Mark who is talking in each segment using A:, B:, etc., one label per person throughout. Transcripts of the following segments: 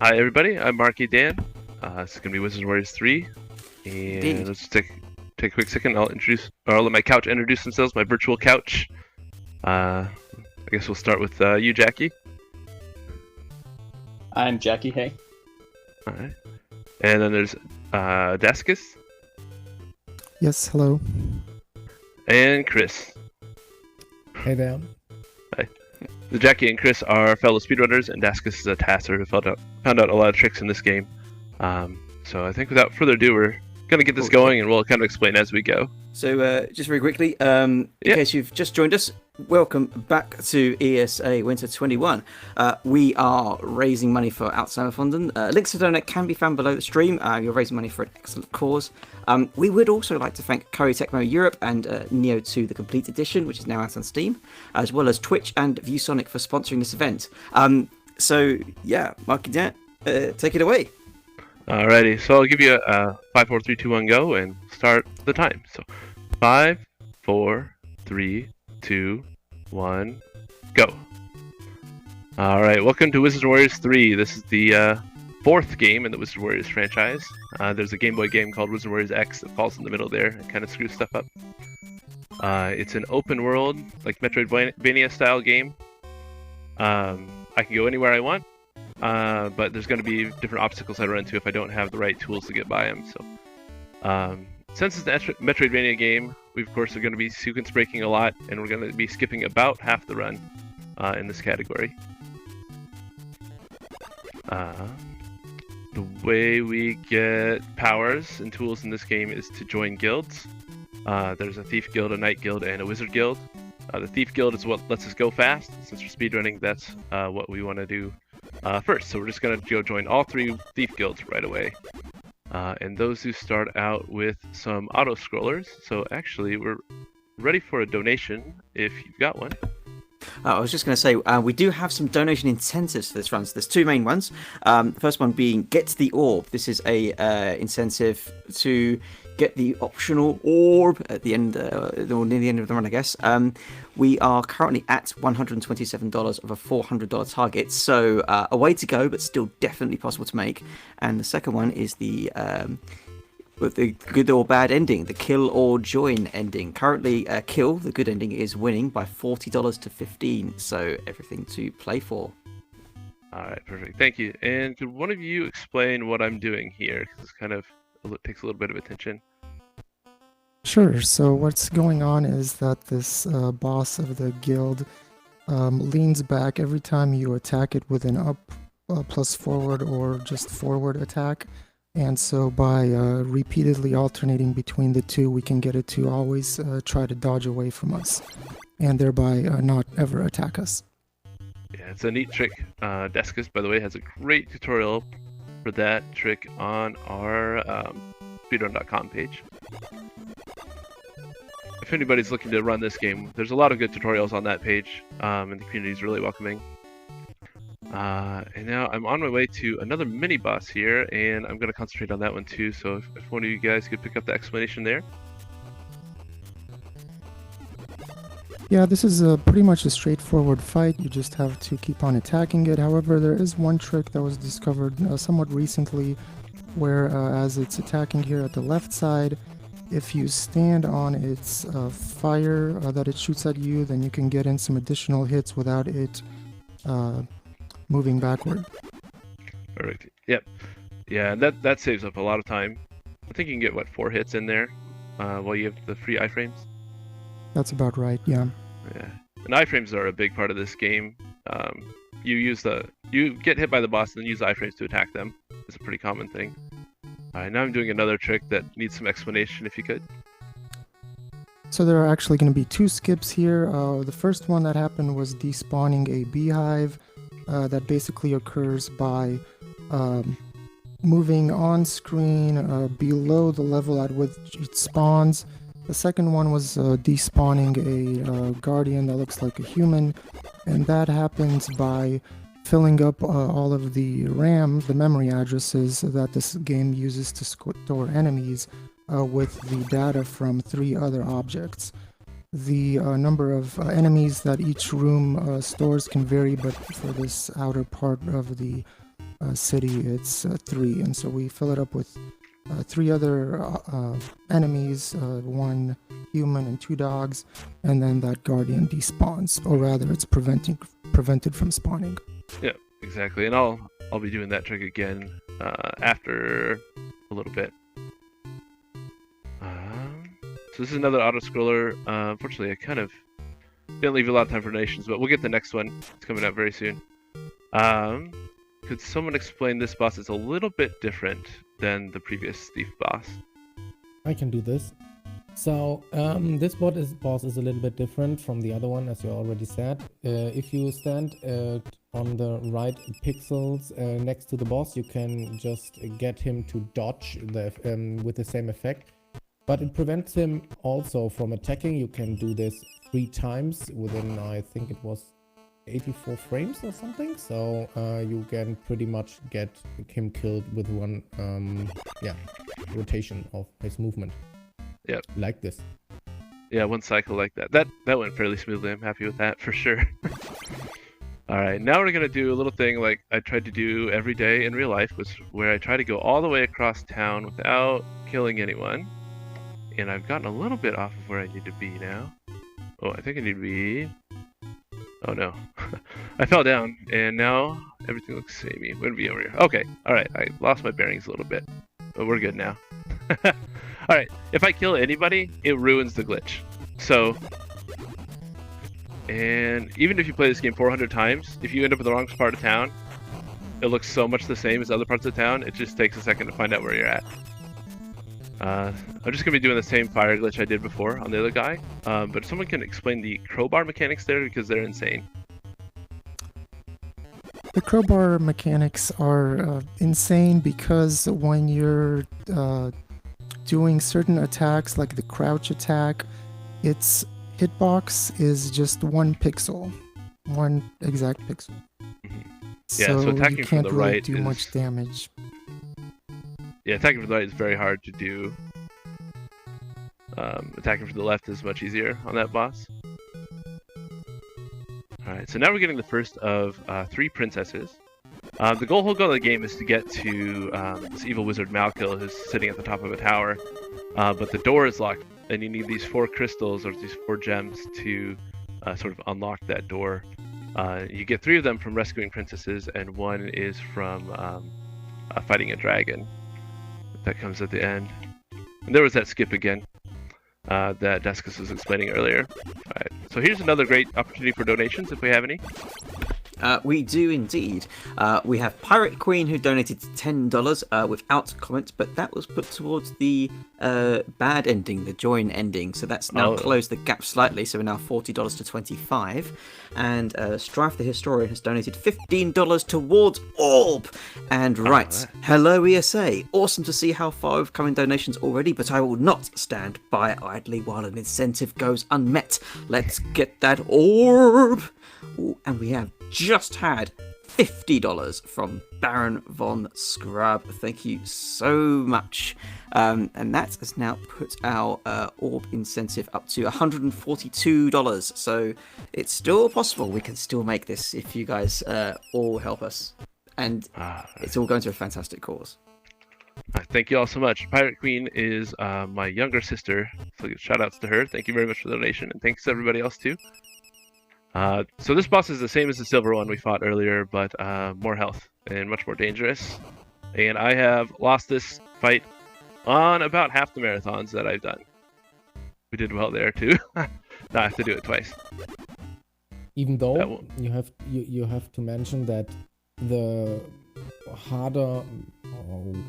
A: Hi everybody, I'm marquisdan. This is gonna be Wizards Warriors 3, and
B: Indeed.
A: let's take a quick second. I'll let my couch introduce themselves. My virtual couch. I guess we'll start with you, Jackie.
C: I'm Jackie Hay.
A: All right, and then there's Daskus
D: Yes, hello.
A: and Chris.
E: Hey there.
A: The Jackie and Chris are fellow speedrunners, and Daskus is a tasser who found out a lot of tricks in this game. So I think without further ado, we're gonna get this going, and we'll kind of explain as we go.
B: So just very quickly, in case you've just joined us, welcome back to ESA Winter 21. We are raising money for Alzheimerfonden. Links to donate can be found below the stream. You're raising money for an excellent cause. We would also like to thank Koei Tecmo Europe and Neo 2 The Complete Edition, which is now out on Steam, as well as Twitch and ViewSonic for sponsoring this event. So yeah, marquisdan, take it away.
A: Alrighty, so I'll give you a 5, 4, 3, 2, 1, go, and start the time. So 5, 4, 3, 2, 1, go. Alright, welcome to Wizards Warriors 3. This is the fourth game in the Wizards Warriors franchise. There's a Game Boy game called Wizards Warriors X that falls in the middle there and kind of screws stuff up. It's an open world, like Metroidvania style game. I can go anywhere I want. But there's going to be different obstacles I run into if I don't have the right tools to get by them. So, since it's a Metroidvania game, we of course are going to be sequence breaking a lot, and we're going to be skipping about half the run in this category. The way we get powers and tools in this game is to join guilds. There's a Thief Guild, a Knight Guild, and a Wizard Guild. The Thief Guild is what lets us go fast. Since we're speedrunning, that's what we want to do first. So we're just going to go join all 3 Thief Guilds right away. And those who start out with some auto-scrollers. So actually, we're ready for a donation if you've got one.
B: I was just going to say, we do have some donation incentives for this run. So there's 2 main ones. The first one being Get the Orb. This is a incentive to get the optional orb at the end, or near the end of the run, I guess. We are currently at $127 of a $400 target, so a way to go, but still definitely possible to make. And the second one is the good or bad ending, the kill or join ending. Currently, kill, the good ending, is winning by $40 to $15, so everything to play for.
A: Alright, perfect. Thank you. And could one of you explain what I'm doing here? Because this kind of takes a little bit of attention.
D: Sure, so what's going on is that this boss of the guild leans back every time you attack it with an up plus forward or just forward attack. And so by repeatedly alternating between the two, we can get it to always try to dodge away from us, and thereby not ever attack us.
A: Yeah, it's a neat trick. Daskus, by the way, has a great tutorial for that trick on our speedrun.com page. If anybody's looking to run this game, there's a lot of good tutorials on that page, and the community is really welcoming. And now I'm on my way to another mini boss here, and I'm going to concentrate on that one too. So if one of you guys could pick up the explanation there.
D: Yeah, this is pretty much a straightforward fight. You just have to keep on attacking it. However, there is one trick that was discovered somewhat recently, where as it's attacking here at the left side, if you stand on its fire that it shoots at you, then you can get in some additional hits without it moving backward.
A: Perfect. Yep. Yeah, and that saves up a lot of time. I think you can get, what, 4 hits in there while you have the free iframes?
D: That's about right, yeah.
A: Yeah. And iframes are a big part of this game. You get hit by the boss and then use the iframes to attack them. It's a pretty common thing. Alright, now I'm doing another trick that needs some explanation, if you could.
D: So there are actually going to be 2 skips here. The first one that happened was despawning a beehive that basically occurs by moving on screen below the level at which it spawns. The second one was despawning a guardian that looks like a human, and that happens by filling up all of the RAM, the memory addresses that this game uses to store enemies with the data from 3 other objects. The number of enemies that each room stores can vary, but for this outer part of the city, it's 3, and so we fill it up with 3 other enemies, 1 human and 2 dogs, and then that guardian despawns, or rather, it's prevented from spawning.
A: Yeah, exactly. And I'll be doing that trick again after a little bit. So this is another auto-scroller. Unfortunately, I kind of didn't leave a lot of time for donations, but we'll get the next one. It's coming out very soon. Could someone explain this boss? It's a little bit different than the previous thief boss.
E: I can do this. So this boss is a little bit different from the other one, as you already said. If you stand on the right pixels next to the boss, you can just get him to dodge with the same effect. But it prevents him also from attacking. You can do this 3 times within, I think it was 84 frames or something. So you can pretty much get him killed with one rotation of his movement.
A: Yep.
E: Like this.
A: Yeah, one cycle like that. That went fairly smoothly. I'm happy with that for sure. Alright, now we're going to do a little thing like I tried to do every day in real life, where I try to go all the way across town without killing anyone. And I've gotten a little bit off of where I need to be now. Oh, I think I need to be... Oh no. I fell down, and now everything looks samey. We're going to be over here. Okay, alright, I lost my bearings a little bit. But we're good now. Alright, if I kill anybody, it ruins the glitch. So... And even if you play this game 400 times, if you end up in the wrong part of town, it looks so much the same as other parts of town, it just takes a second to find out where you're at. I'm just going to be doing the same fire glitch I did before on the other guy, but someone can explain the crowbar mechanics there, because they're insane.
D: The crowbar mechanics are insane because when you're doing certain attacks, like the crouch attack, its hitbox is just 1 pixel, 1 exact pixel.
A: Yeah, so attacking
D: you
A: from
D: can't
A: the
D: really
A: right
D: do
A: is...
D: much damage.
A: Yeah, attacking from the right is very hard to do. Attacking from the left is much easier on that boss. Alright, so now we're getting the first of 3 princesses. The whole goal of the game is to get to this evil wizard Malkil, who's sitting at the top of a tower. But the door is locked, and you need these 4 crystals, or these 4 gems, to sort of unlock that door. You get 3 of them from rescuing princesses, and 1 is from fighting a dragon. That comes at the end. And there was that skip again that Descus was explaining earlier. Alright, so here's another great opportunity for donations if we have any.
B: We do indeed. We have Pirate Queen, who donated $10 without comment, but that was put towards the bad ending, the join ending. So that's now closed the gap slightly. So we're now $40 to $25. And Strife the Historian has donated $15 towards Orb. And right, hello ESA. Awesome to see how far we've come in donations already, but I will not stand by idly while an incentive goes unmet. Let's get that Orb. Ooh, and we have just had $50 from Baron Von Scrub. Thank you so much. And that has now put our Orb incentive up to $142. So it's still possible. We can still make this if you guys all help us. And it's all going to a fantastic cause.
A: Thank you all so much. Pirate Queen is my younger sister. So shout outs to her. Thank you very much for the donation. And thanks to everybody else too. So this boss is the same as the silver one we fought earlier, but more health and much more dangerous. And I have lost this fight on about half the marathons that I've done. We did well there too. Now I have to do it twice.
E: Even though you have to mention that the harder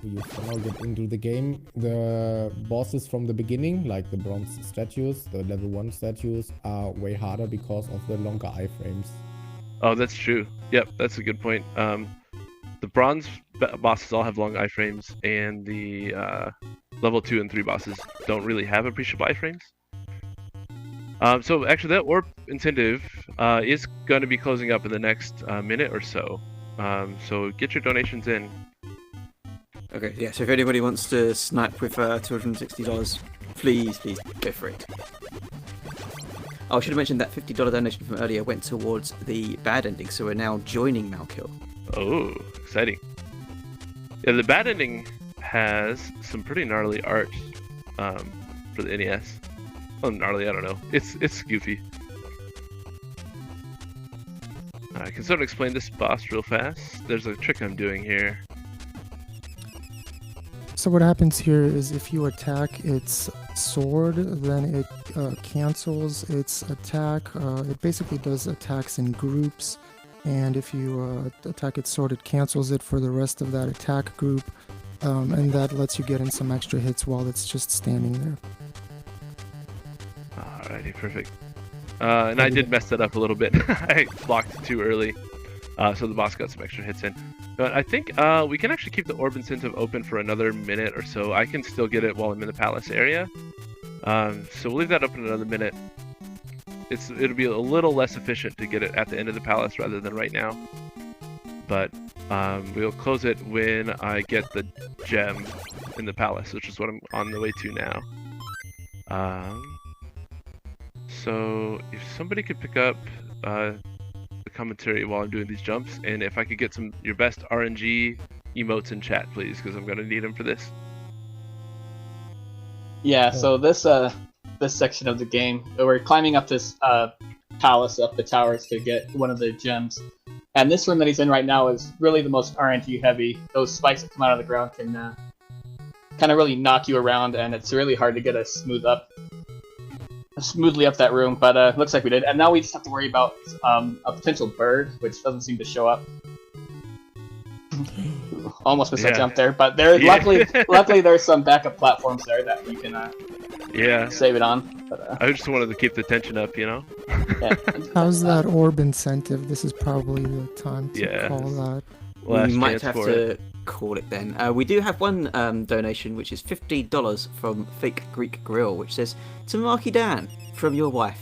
E: you somehow get into the game, the bosses from the beginning, like the bronze statues, the level 1 statues, are way harder because of the longer iframes.
A: Oh, that's true. Yep, that's a good point. The bronze bosses all have long iframes, and the level 2 and 3 bosses don't really have appreciable iframes. So actually that orb incentive is going to be closing up in the next minute or so. So get your donations in.
B: Okay, yeah, so if anybody wants to snipe with $260, please go for it. Oh, I should have mentioned that $50 donation from earlier went towards the bad ending, so we're now joining Malkil.
A: Oh, exciting. Yeah, the bad ending has some pretty gnarly art for the NES. Oh, gnarly, I don't know. It's goofy. I can sort of explain this boss real fast. There's a trick I'm doing here.
D: So what happens here is if you attack its sword, then it cancels its attack. It basically does attacks in groups, and if you attack its sword, it cancels it for the rest of that attack group, and that lets you get in some extra hits while it's just standing there.
A: Alrighty, perfect. And I did mess that up a little bit. I blocked too early, so the boss got some extra hits in. But I think we can actually keep the orb incentive open for another minute or so. I can still get it while I'm in the palace area. So we'll leave that open another minute. It'll be a little less efficient to get it at the end of the palace rather than right now. But we'll close it when I get the gem in the palace, which is what I'm on the way to now. So if somebody could pick up the commentary while I'm doing these jumps, and if I could get your best RNG emotes in chat, please, because I'm gonna need them for this.
C: Yeah. So this section of the game, we're climbing up this palace, up the towers to get one of the gems, and this room that he's in right now is really the most RNG heavy. Those spikes that come out of the ground can kind of really knock you around, and it's really hard to get smoothly up that room, but looks like we did. And now we just have to worry about a potential bird, which doesn't seem to show up. Almost missed a jump there, but luckily there's some backup platforms there that you can save it on. But,
A: I just wanted to keep the tension up, you know?
C: Yeah.
D: How's that orb incentive? This is probably the time to call that.
A: Last
B: we might
A: chance
B: have
A: for
B: to
A: it.
B: call it then. We do have one donation, which is $50 from Fake Greek Grill, which says, to marquisdan from your wife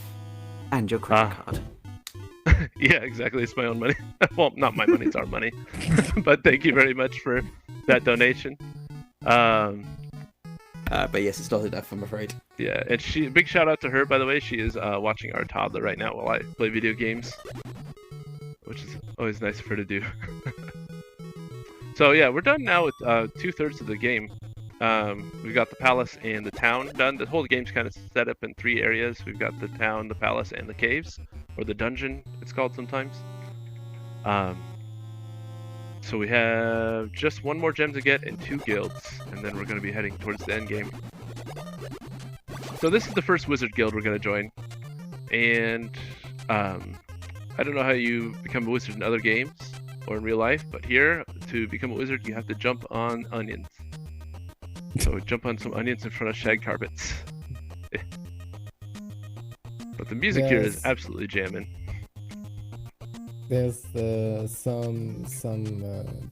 B: and your credit card.
A: Yeah, exactly. It's my own money. Well, not my money, it's our money. But thank you very much for that donation.
B: But yes, it's not enough, I'm afraid.
A: Yeah, and big shout out to her, by the way. She is watching our toddler right now while I play video games, which is always nice for her to do. So yeah, we're done now with 2/3 of the game. We've got the palace and the town done. The whole game's kind of set up in 3 areas. We've got the town, the palace, and the caves, or the dungeon, it's called sometimes. So we have just 1 more gem to get and 2 guilds, and then we're going to be heading towards the end game. So this is the first wizard guild we're going to join, and I don't know how you become a wizard in other games or in real life, but here, to become a wizard, you have to jump on onions. So jump on some onions in front of shag carpets. But the music here is absolutely jamming.
E: There's some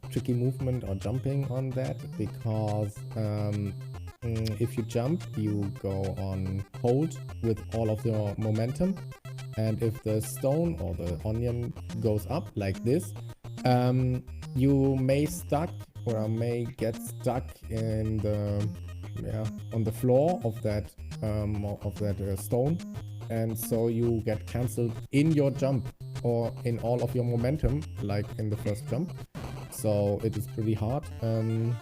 E: tricky movement or jumping on that, because if you jump, you go on hold with all of your momentum, and if the stone or the onion goes up like this, you may get stuck in on the floor of that stone, and so you get cancelled in your jump or in all of your momentum, like in the first jump. So it is pretty hard. In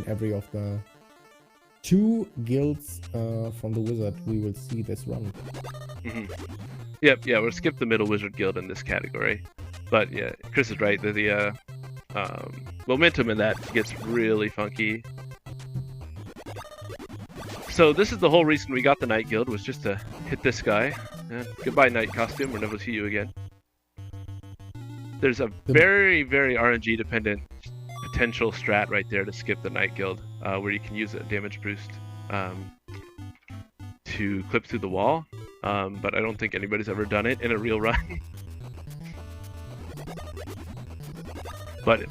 E: every of the 2 guilds from the wizard, we will see this run.
A: Mm-hmm. Yep, yeah, we'll skip the middle wizard guild in this category. But yeah, Chris is right. The momentum in that gets really funky. So this is the whole reason we got the Night Guild, was just to hit this guy. Goodbye, Night Costume. We'll never see you again. There's a very, very RNG dependent potential strat right there to skip the Night Guild, where you can use a damage boost to clip through the wall. But I don't think anybody's ever done it in a real run. But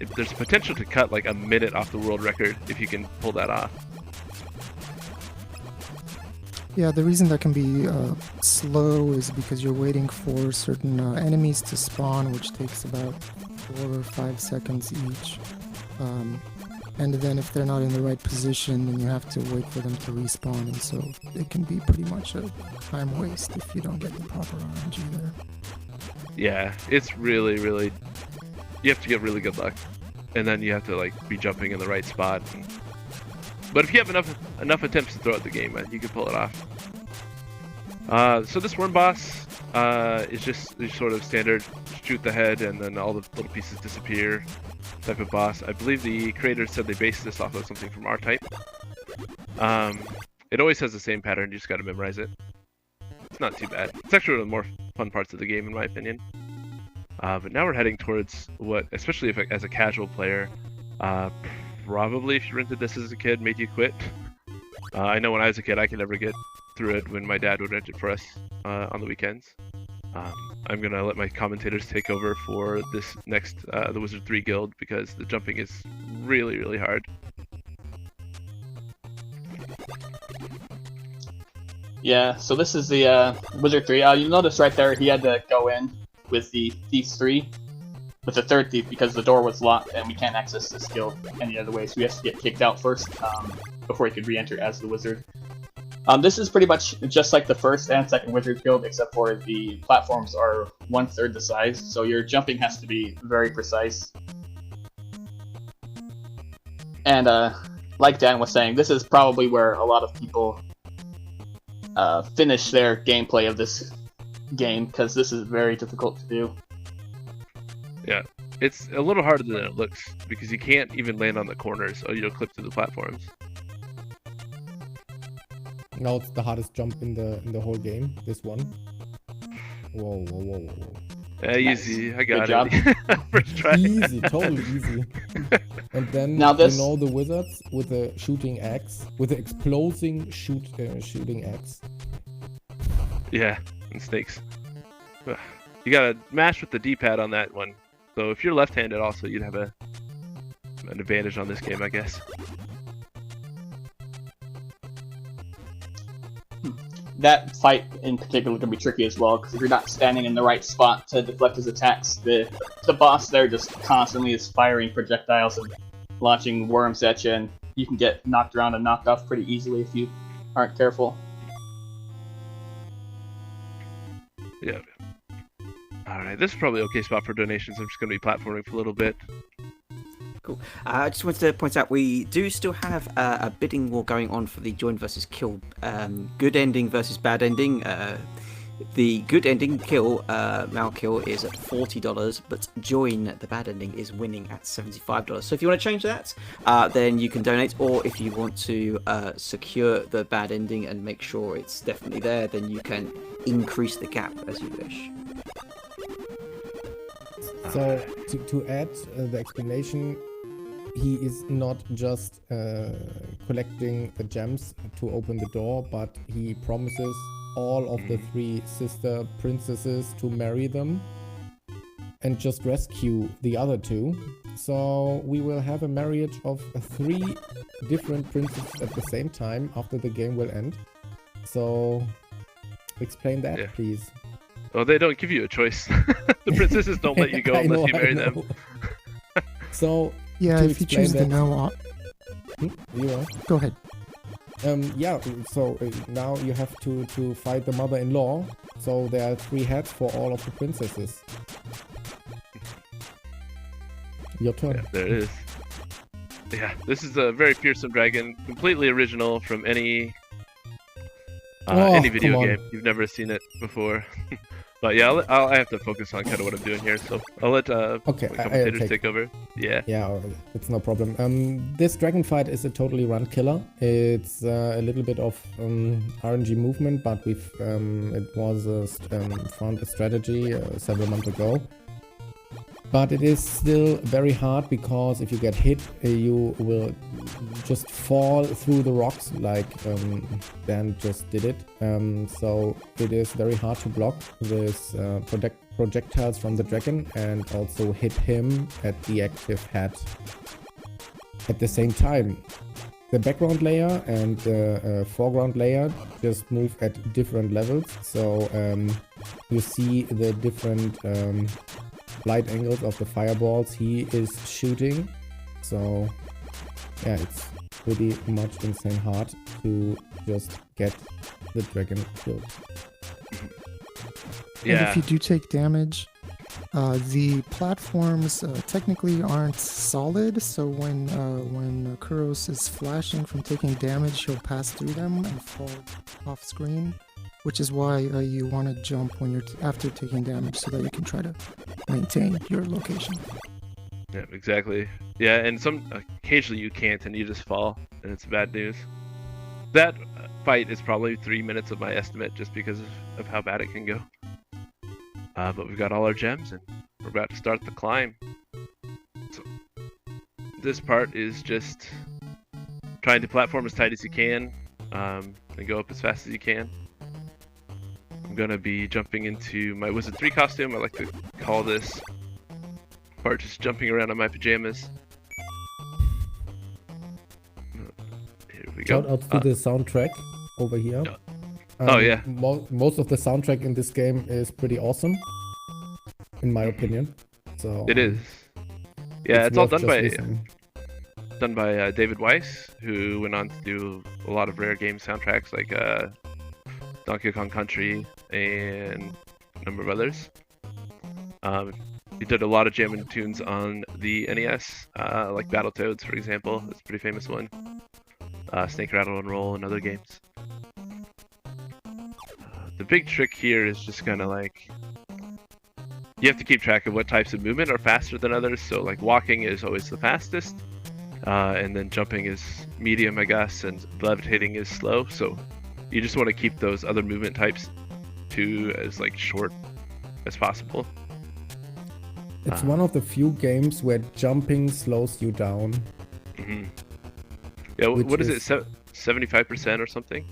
A: if there's potential to cut like a minute off the world record if you can pull that off.
D: Yeah, the reason that can be slow is because you're waiting for certain enemies to spawn, which takes about 4 or 5 seconds each. And then if they're not in the right position, then you have to wait for them to respawn, and so it can be pretty much a time waste if you don't get the proper RNG there.
A: Yeah, it's really, really... You have to get really good luck. and then you have to like be jumping in the right spot. But if you have enough attempts to throughout the game, you can pull it off. So this worm boss is just the sort of standard shoot the head and then all the little pieces disappear type of boss. I believe the creators said they based this off of something from R-Type. It always has the same pattern, you just gotta memorize it. It's not too bad. It's actually one of the more fun parts of the game in my opinion. But now we're heading towards what, especially if as a casual player, probably if you rented this as a kid, made you quit. I know when I was a kid, I could never get through it when my dad would rent it for us on the weekends. I'm gonna let my commentators take over for this next, the Wizard 3 Guild, because the jumping is really, really hard.
C: Yeah, so this is the Wizard 3. You'll notice right there he had to go in with the Thieves 3, with the third thief, because the door was locked and we can't access this guild any other way, so he has to get kicked out first before he could re-enter as the wizard. This is pretty much just like the first and second Wizard Guild, except for the platforms are 1/3 the size, so your jumping has to be very precise. And like Dan was saying, this is probably where a lot of people finish their gameplay of this game, because this is very difficult to do.
A: Yeah, it's a little harder than it looks, because you can't even land on the corners, or you'll clip through the platforms.
E: Now it's the hardest jump in the whole game, this one. Whoa, whoa, whoa, whoa.
C: Nice.
A: Easy, I got
C: Good
A: it. First try.
E: Easy, totally easy. And then
C: Now this-
E: you know the wizards with the shooting axe, with the exploding shooting axe.
A: Yeah, and snakes. Ugh. You gotta mash with the D-pad on that one. So if you're left-handed also, you'd have an advantage on this game, I guess.
C: That fight in particular can be tricky as well, because if you're not standing in the right spot to deflect his attacks, the boss there just constantly is firing projectiles and launching worms at you, and you can get knocked around and knocked off pretty easily if you aren't careful.
A: Yeah. Alright, this is probably an okay spot for donations. I'm just gonna be platforming for a little bit.
B: Cool. I just wanted to point out we do still have a bidding war going on for the join versus kill, good ending versus bad ending. The good ending kill, Malkill, is at $40, but join the bad ending is winning at $75. So if you want to change that, then you can donate, or if you want to secure the bad ending and make sure it's definitely there, then you can increase the gap as you wish.
E: So to add the explanation, he is not just collecting the gems to open the door, but he promises all of the 3 sister princesses to marry them and just rescue the other 2. So we will have a marriage of 3 different princesses at the same time after the game will end. So explain that, please.
A: Well, they don't give you a choice. The princesses don't let you go unless you marry them.
E: So
D: Yeah,
E: to
D: if you choose the
E: explain
D: no,
E: you are.
D: go ahead.
E: Yeah, so now you have to fight the mother-in-law. So there are 3 heads for all of the princesses. Your turn.
A: Yeah, there it is. Yeah, this is a very fearsome dragon, completely original from any video game. You've never seen it before. But yeah, I have to focus on kind of what I'm doing here, so I'll let my commentators take over. Yeah.
E: Yeah, it's no problem. This dragon fight is a totally run killer. It's a little bit of RNG movement, but it was found a strategy several months ago. But it is still very hard, because if you get hit, you will just fall through the rocks like Dan just did it. So it is very hard to block this projectiles from the dragon and also hit him at the active head at the same time. The background layer and the foreground layer just move at different levels. So you see the different light angles of the fireballs he is shooting. So yeah, it's pretty much insane hard to just get the dragon killed.
D: And if you do take damage, The platforms technically aren't solid, so when Kuros is flashing from taking damage, he'll pass through them and fall off screen, which is why you want to jump when you're after taking damage, so that you can try to maintain your location.
A: Yeah, exactly. Yeah, and occasionally you can't, and you just fall, and it's bad news. That fight is probably 3 minutes of my estimate, just because of how bad it can go. But we've got all our gems, and we're about to start the climb. So this part is just trying to platform as tight as you can, and go up as fast as you can. I'm gonna be jumping into my Wizard 3 costume. I like to call this part just jumping around in my pajamas. Here we go.
E: Shout out to the soundtrack over here.
A: Oh yeah.
E: Most of the soundtrack in this game is pretty awesome, in my opinion. So
A: It is. Yeah, it's all
E: worth
A: done
E: just
A: by
E: listening.
A: David Weiss, who went on to do a lot of rare game soundtracks like Donkey Kong Country and a number of others. He did a lot of jamming tunes on the NES, like Battletoads, for example. That's a pretty famous one. Snake Rattle and Roll and other games. The big trick here is just kind of like you have to keep track of what types of movement are faster than others. So like walking is always the fastest, and then jumping is medium, I guess, and levitating is slow. So you just want to keep those other movement types to as like short as possible.
E: It's one of the few games where jumping slows you down.
A: Mm-hmm. Yeah, what is it? 75% or something?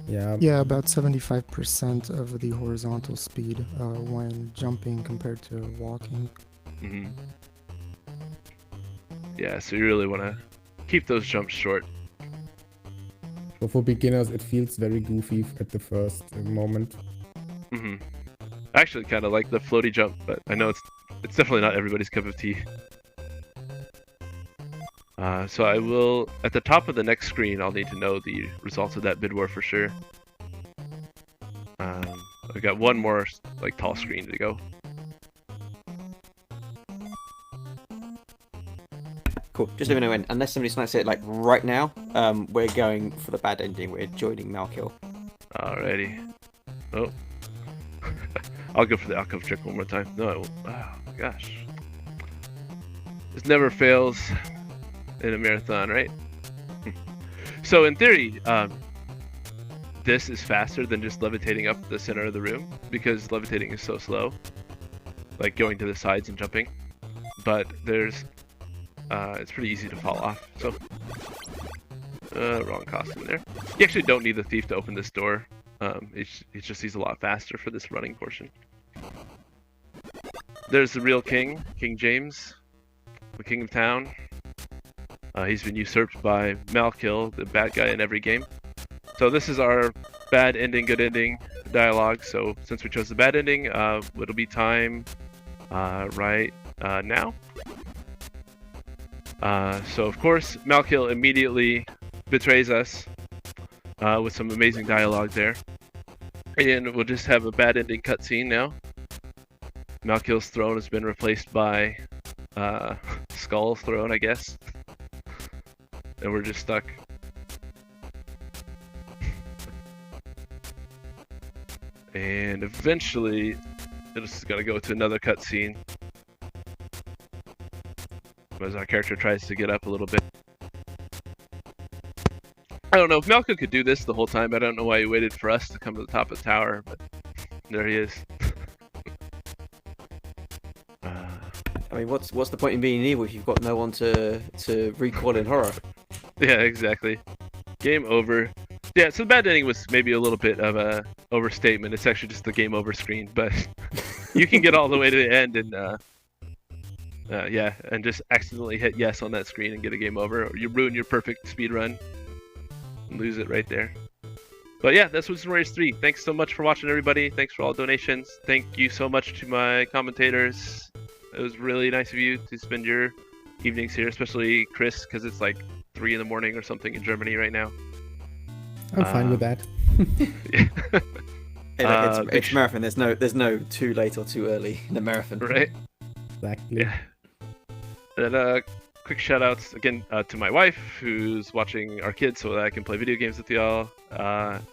E: Yeah.
D: Yeah, about 75% of the horizontal speed when jumping compared to walking.
A: Mm-hmm. Yeah, so you really want to keep those jumps short.
E: So for beginners, it feels very goofy at the first moment.
A: Mm-hmm. I actually kind of like the floaty jump, but I know it's definitely not everybody's cup of tea. So I will, at the top of the next screen, I'll need to know the results of that bid war for sure. I've got one more like tall screen to go.
B: Cool. Just let me know when, unless somebody snipes it like right now, we're going for the bad ending. We're joining Malkill.
A: Alrighty. Oh. I'll go for the alcove trick one more time. No, I won't. Oh my gosh. This never fails in a marathon, right? So in theory, this is faster than just levitating up the center of the room, because levitating is so slow, like going to the sides and jumping. But there's, it's pretty easy to fall off. So, wrong costume there. You actually don't need the thief to open this door. It just he's a lot faster for this running portion. There's the real king, King James, the king of town. He's been usurped by Malkill, the bad guy in every game. So this is our bad ending, good ending dialogue. So since we chose the bad ending, it'll be time right now. So of course, Malkill immediately betrays us with some amazing dialogue there. And we'll just have a bad ending cutscene now. Malkill's throne has been replaced by Skull's throne, I guess. And we're just stuck. And eventually, it's just gonna go to another cutscene as our character tries to get up a little bit. I don't know if Malcolm could do this the whole time. I don't know why he waited for us to come to the top of the tower, but there he is.
B: I mean, what's the point in being evil if you've got no one to recall in horror?
A: Yeah, exactly. Game over. Yeah, so the bad ending was maybe a little bit of a overstatement. It's actually just the game over screen, but you can get all the way to the end and yeah, and just accidentally hit yes on that screen and get a game over, or you ruin your perfect speed run and lose it right there. But yeah, that's Wizard Warriors 3. Thanks so much for watching, everybody. Thanks for all donations. Thank you so much to my commentators. It was really nice of you to spend your evenings here, especially Chris, because it's like 3 in the morning or something in Germany right now.
E: I'm fine with that.
B: Hey, look, it's marathon. There's no too late or too early in the marathon.
A: Right.
E: Exactly.
A: Yeah. And quick shout outs again to my wife who's watching our kids so that I can play video games with y'all.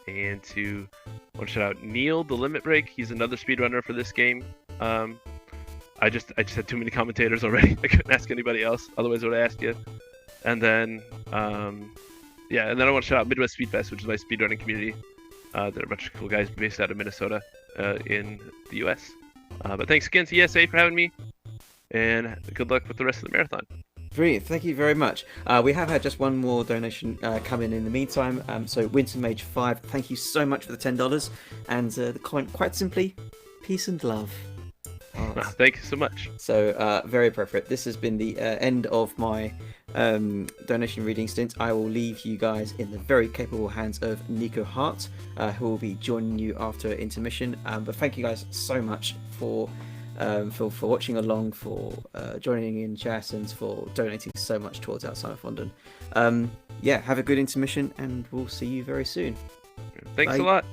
A: And to want to shout out Neil the Limit Break. He's another speedrunner for this game. I just had too many commentators already. I couldn't ask anybody else. Otherwise I would ask you. And then yeah, and then I want to shout out Midwest Speed Fest, which is my speedrunning community. They're a bunch of cool guys based out of Minnesota in the US. But thanks again to ESA for having me, and good luck with the rest of the marathon.
B: Brilliant, thank you very much. We have had just one more donation come in the meantime. So Winter Mage 5, thank you so much for the $10. And the comment, quite simply, peace and love.
A: Thank you so much.
B: So very appropriate. This has been the end of my donation reading stint. I will leave you guys in the very capable hands of Nico Hart, who will be joining you after intermission. But thank you guys so much for watching along, for joining in chat, and for donating so much towards Outside of London. Yeah, have a good intermission, and we'll see you very soon.
A: Thanks
B: Bye.
A: a lot.